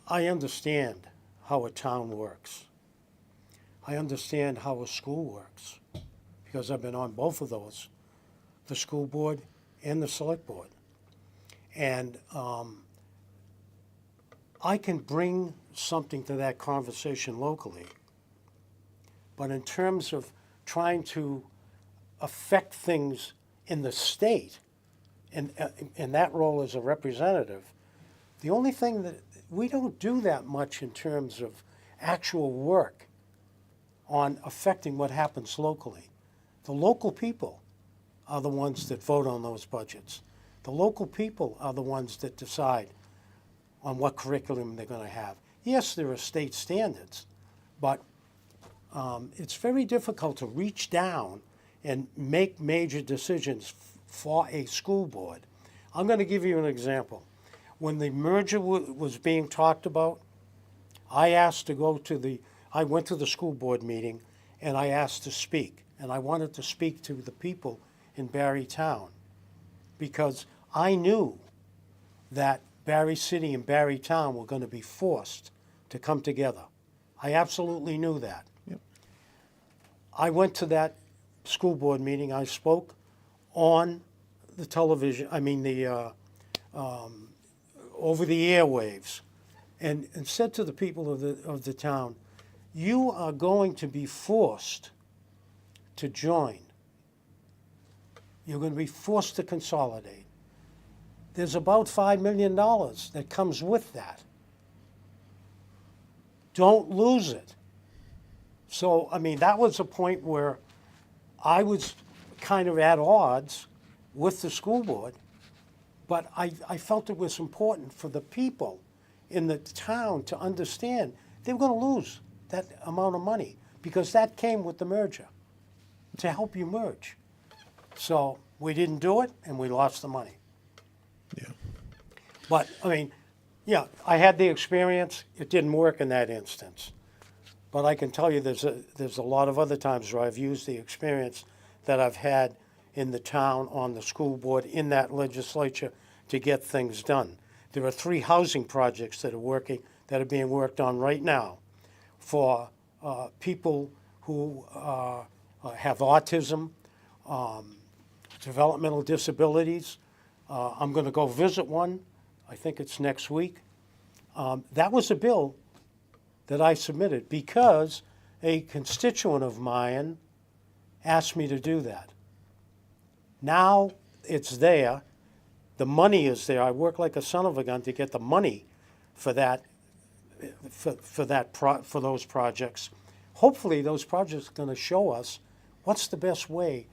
I understand how a town works. I understand how a school works, because I've been on both of those, the school board and the select board. And I can bring something to that conversation locally, but in terms of trying to affect things in the state, and in that role as a representative, the only thing that we don't do that much in terms of actual work on affecting what happens locally. The local people are the ones that vote on those budgets. The local people are the ones that decide on what curriculum they're going to have. Yes, there are state standards, but it's very difficult to reach down and make major decisions for a school board. I'm going to give you an example. When the merger was being talked about, I went to the school board meeting and I asked to speak. And I wanted to speak to the people in Barre Town because I knew that Barre City and Barre Town were going to be forced to come together. I absolutely knew that. Yep. I went to that school board meeting. I spoke on the television, over the airwaves, and said to the people of the town, you are going to be forced to join. You're going to be forced to consolidate. There's about $5 million that comes with that. Don't lose it. So, I mean, that was a point where I was kind of at odds with the school board, but I felt it was important for the people in the town to understand they were going to lose that amount of money because that came with the merger, to help you merge. So we didn't do it, and we lost the money. Yeah. But, I mean, yeah, I had the experience. It didn't work in that instance. But I can tell you there's a lot of other times where I've used the experience that I've had in the town, on the school board, in that legislature to get things done. There are 3 housing projects that are being worked on right now for people who have autism, developmental disabilities. I'm going to go visit one. I think it's next week. That was a bill that I submitted because a constituent of mine asked me to do that. Now it's there. The money is there. I work like a son of a gun to get the money for that, for those projects. Hopefully, those projects are going to show us what's the best way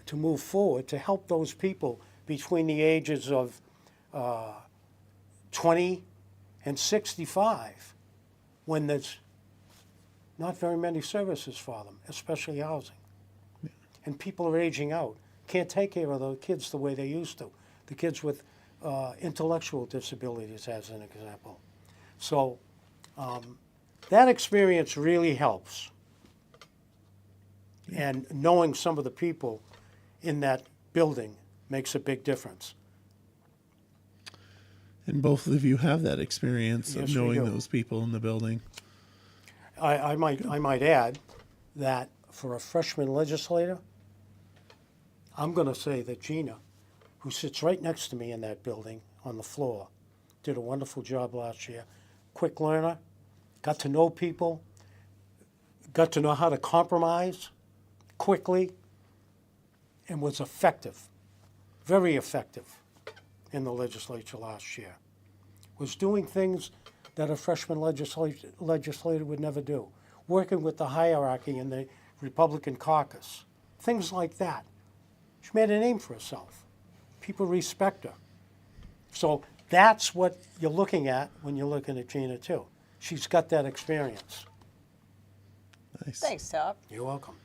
to move forward to help those people between the ages of 20 and 65, when there's not very many services for them, especially housing. Yeah. And people are aging out. Can't take care of the kids the way they used to. The kids with intellectual disabilities, as an example. So that experience really helps. Yeah. And knowing some of the people in that building makes a big difference. And both of you have that experience Yes, of knowing those people in the building. I might add that for a freshman legislator, I'm going to say that Gina, who sits right next to me in that building on the floor, did a wonderful job last year. Quick learner, got to know people, got to know how to compromise quickly, and was effective, very effective in the legislature last year. Was doing things that a freshman legislator would never do, working with the hierarchy in the Republican caucus, things like that. She made a name for herself. People respect her. So that's what you're looking at when you're looking at Gina too. She's got that experience. Nice. Thanks, Top. You're welcome.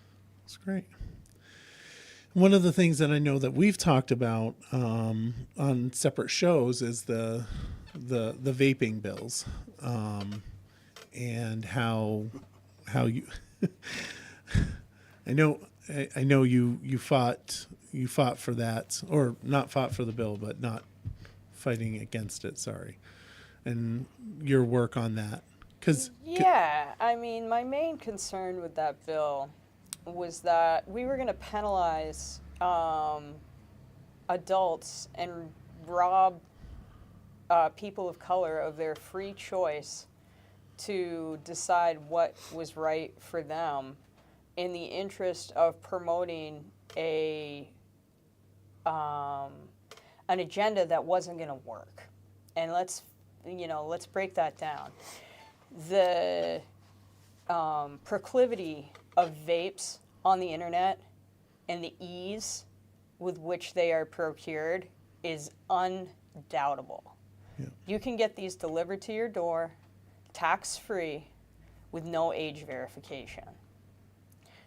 That's great. One of the things that I know that we've talked about on separate shows is the vaping bills, and how you I know you fought for that, or not fought for the bill, but not fighting against it. Sorry, and your work on that, because Yeah, I mean, my main concern with that bill was that we were going to penalize adults and rob people of color of their free choice to decide what was right for them in the interest of promoting an agenda that wasn't going to work. And let's break that down. The proclivity of vapes on the internet and the ease with which they are procured is undoubtable. Yeah. You can get these delivered to your door, tax-free, with no age verification.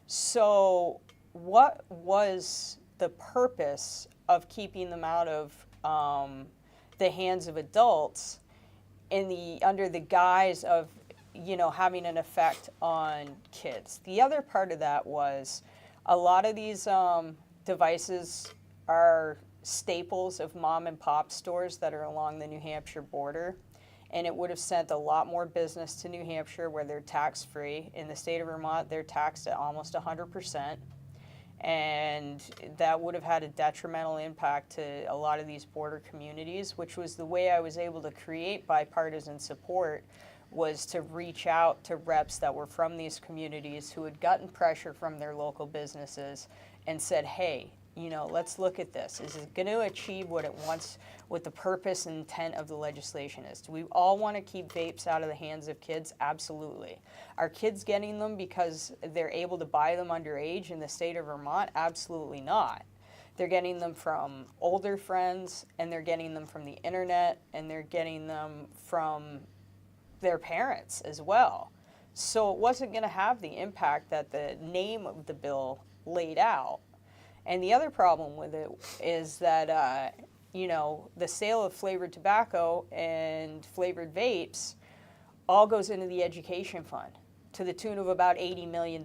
So what was the purpose of keeping them out of the hands of adults under the guise of having an effect on kids? The other part of that was a lot of these devices are staples of mom and pop stores that are along the New Hampshire border, and it would have sent a lot more business to New Hampshire where they're tax-free. In the state of Vermont, they're taxed at almost 100%, and that would have had a detrimental impact to a lot of these border communities, which was the way I was able to create bipartisan support, was to reach out to reps that were from these communities who had gotten pressure from their local businesses and said, hey, let's look at this. Is it going to achieve what it wants, what the purpose and intent of the legislation is? Do we all want to keep vapes out of the hands of kids? Absolutely. Are kids getting them because they're able to buy them underage in the state of Vermont? Absolutely not. They're getting them from older friends, and they're getting them from the internet, and they're getting them from their parents as well. So it wasn't going to have the impact that the name of the bill laid out. And the other problem with it is that, the sale of flavored tobacco and flavored vapes all goes into the education fund to the tune of about $80 million.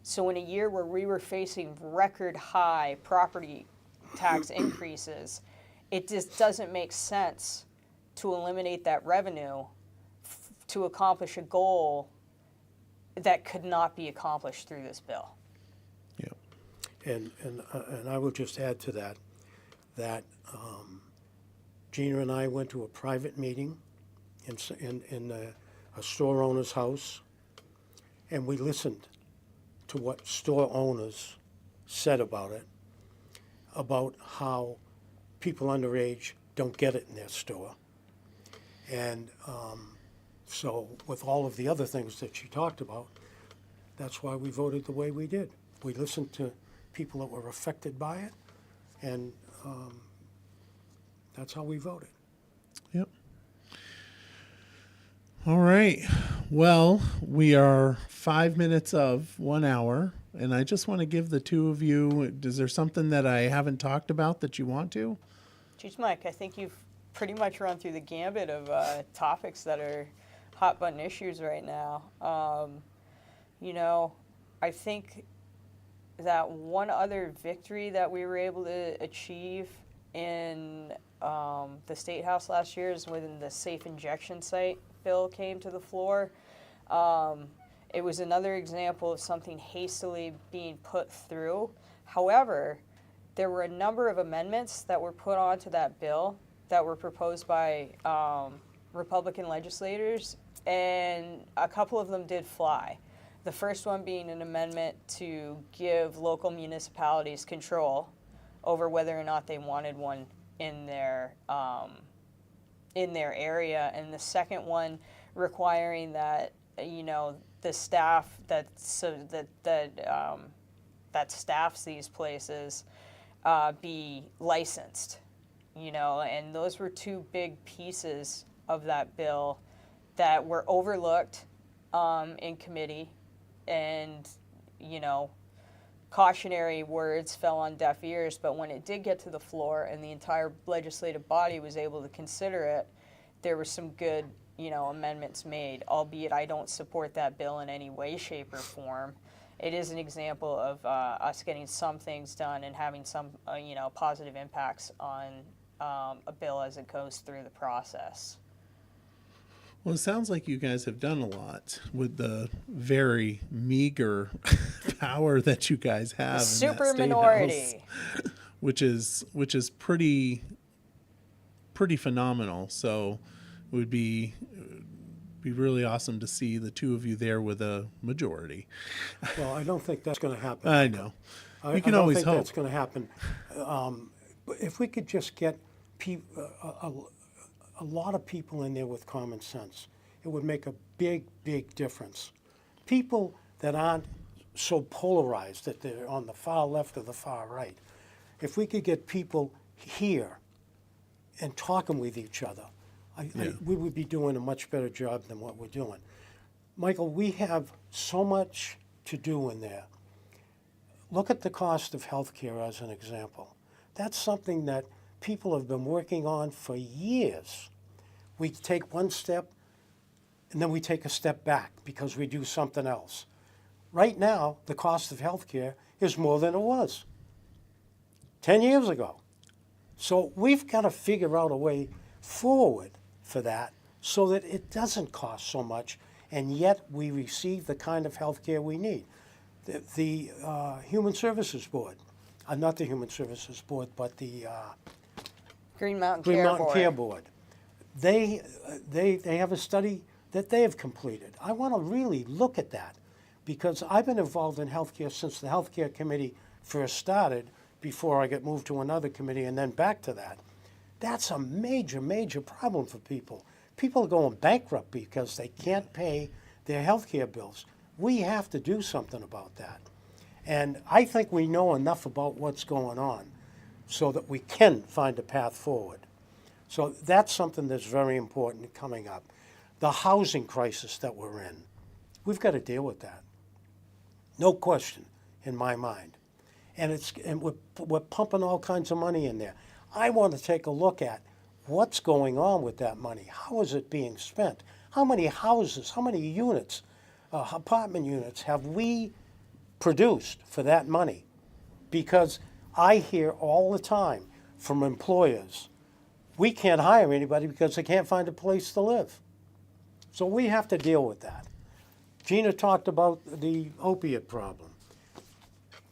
So in a year where we were facing record high property tax increases, it just doesn't make sense to eliminate that revenue to accomplish a goal that could not be accomplished through this bill. yeah, And I will just add to that Gina and I went to a private meeting in a store owner's house, and we listened to what store owners said about it, about how people underage don't get it in their store. And so with all of the other things that she talked about, that's why we voted the way we did. We listened to people that were affected by it, and that's how we voted. yep. All right. Well, we are 5 minutes of 1 hour, and I just want to give the two of you, is there something that I haven't talked about that you want to? Geez, Mike, I think you've pretty much run through the gambit of topics that are hot button issues right now. I think that one other victory that we were able to achieve in the State House last year is when the safe injection site bill came to the floor. It was another example of something hastily being put through. However, there were a number of amendments that were put onto that bill that were proposed by Republican legislators, and a couple of them did fly. The first one being an amendment to give local municipalities control over whether or not they wanted one in their area, and the second one requiring that the staff that staffs these places be licensed, and those were two big pieces of that bill that were overlooked in committee, and cautionary words fell on deaf ears. But when it did get to the floor and the entire legislative body was able to consider it, there were some good amendments made, albeit I don't support that bill in any way, shape, or form. It is an example of us getting some things done and having some positive impacts on a bill as it goes through the process. Well, it sounds like you guys have done a lot with the very meager power that you guys have. Super in that state minority. House, which is pretty phenomenal. So it would be really awesome to see the two of you there with a majority. Well, I don't think that's going to happen. I know. You can I don't always think hope. that's going to happen. But if we could just get a lot of people in there with common sense, it would make a big, big difference. People that aren't so polarized that they're on the far left or the far right. If we could get people here and talking with each other, we would be doing a much better job than what we're doing. Michael, we have so much to do in there. Look at the cost of health care as an example. That's something that people have been working on for years. We take one step, and then we take a step back because we do something else. Right now, the cost of health care is more than it was 10 years ago. So we've got to figure out a way forward for that so that it doesn't cost so much, and yet we receive the kind of health care we need. The Human Services Board, not the Human Services Board, but the Green Mountain Care Board. They have a study that they have completed. I want to really look at that because I've been involved in healthcare since the healthcare committee first started, before I got moved to another committee and then back to that. That's a major, major problem for people. People are going bankrupt because they can't pay their healthcare bills. We have to do something about that. And I think we know enough about what's going on so that we can find a path forward. So that's something that's very important coming up. The housing crisis that we're in, we've got to deal with that. No question in my mind. And we're pumping all kinds of money in there. I want to take a look at what's going on with that money. How is it being spent? How many houses, how many units, apartment units have we produced for that money? Because I hear all the time from employers, we can't hire anybody because they can't find a place to live. So we have to deal with that. Gina talked about the opiate problem.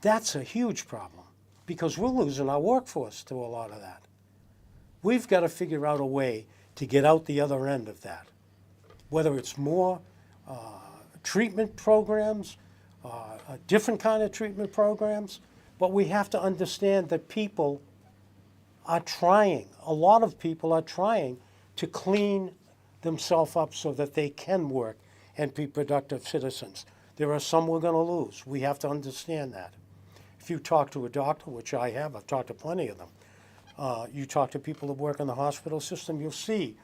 That's a huge problem because we're losing our workforce to a lot of that. We've got to figure out a way to get out the other end of that, whether it's more treatment programs, a different kind of treatment programs, but we have to understand that people are trying, a lot of people are trying to clean themselves up so that they can work and be productive citizens. There are some we're going to lose. We have to understand that. If you talk to a doctor, which I have, I've talked to plenty of them, you talk to people that work in the hospital system, you'll see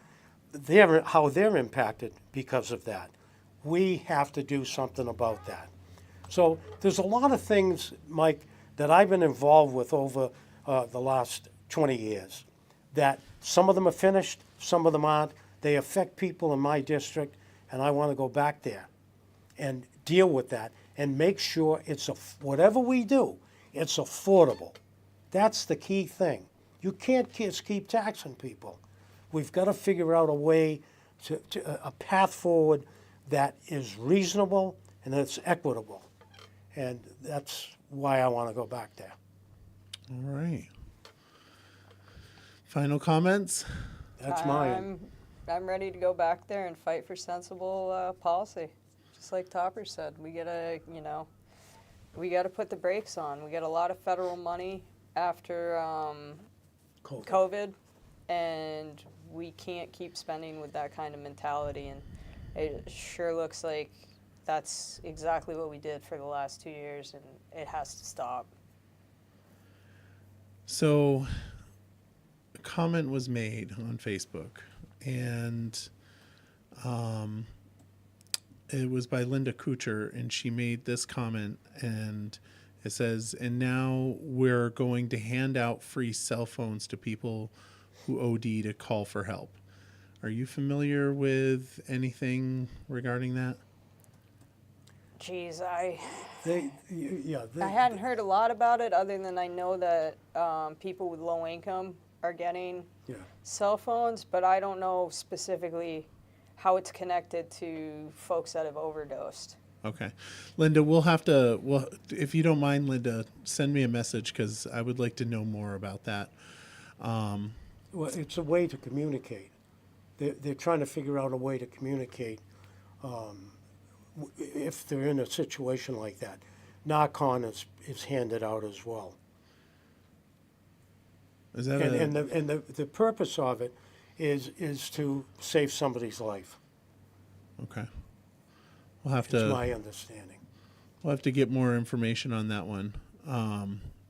how they're impacted because of that. We have to do something about that. So there's a lot of things, Mike, that I've been involved with over the last 20 years, that some of them are finished, some of them aren't. They affect people in my district, and I want to go back there and deal with that and make sure whatever we do, it's affordable. That's the key thing. You can't just keep taxing people. We've got to figure out a way, a path forward that is reasonable and that's equitable. And that's why I want to go back there. All right. Final comments? That's mine. I'm ready to go back there and fight for sensible policy. Just like Topper said, we gotta, we gotta put the brakes on. We got a lot of federal money after COVID, and we can't keep spending with that kind of mentality. And it sure looks like that's exactly what we did for the last 2 years, and it has to stop. So a comment was made on Facebook, and it was by Linda Kuchar, and she made this comment, and it says, "And now we're going to hand out free cell phones to people who OD to call for help." Are you familiar with anything regarding that? Geez, I They hadn't heard a lot about it, other than I know that people with low income are getting yeah. cell phones, but I don't know specifically how it's connected to folks that have overdosed. Okay. Linda, we'll have to, if you don't mind, Linda, send me a message, because I would like to know more about that. Well, it's a way to communicate. They're trying to figure out a way to communicate if they're in a situation like that. Narcon is handed out as well. Is that And the purpose of it is to save somebody's life. okay. We'll have It's to. my understanding. We'll have to get more information on that one.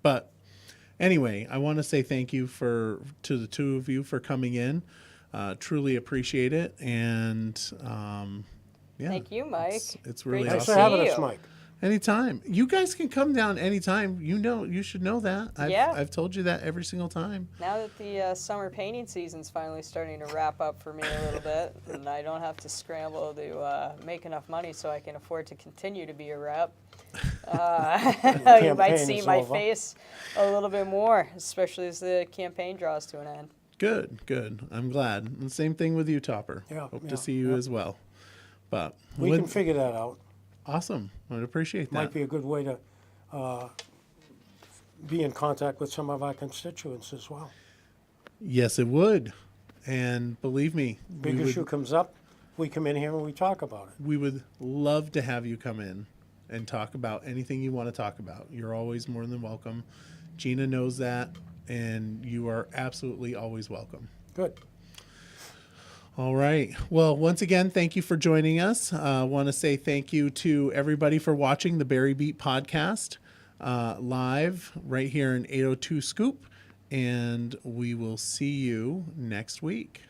But anyway, I want to say thank you to the two of you for coming in. Truly appreciate it. And yeah, Thank you, Mike. It's really Great to Thanks awesome. for having See us, you. Mike. Anytime. You guys can come down anytime. You should know that. Yeah. I've told you that every single time. Now that the summer painting season's finally starting to wrap up for me a little bit, and I don't have to scramble to make enough money so I can afford to continue to be a rep, you might Campaign see is my over. face a little bit more, especially as the campaign draws to an end. Good. I'm glad. And the same thing with you, Topper. Yeah, Hope yeah, to see you yeah. as well. But We can figure that out. awesome. I'd appreciate that. Might be a good way to be in contact with some of our constituents as well. Yes, it would. And believe me, Big issue comes up, we come in here and we talk about it. we would love to have you come in and talk about anything you want to talk about. You're always more than welcome. Gina knows that, and you are absolutely always welcome. Good. All right. Well, once again, thank you for joining us. I want to say thank you to everybody for watching the Barre Beat podcast live right here in 802 Scoop, and we will see you next week.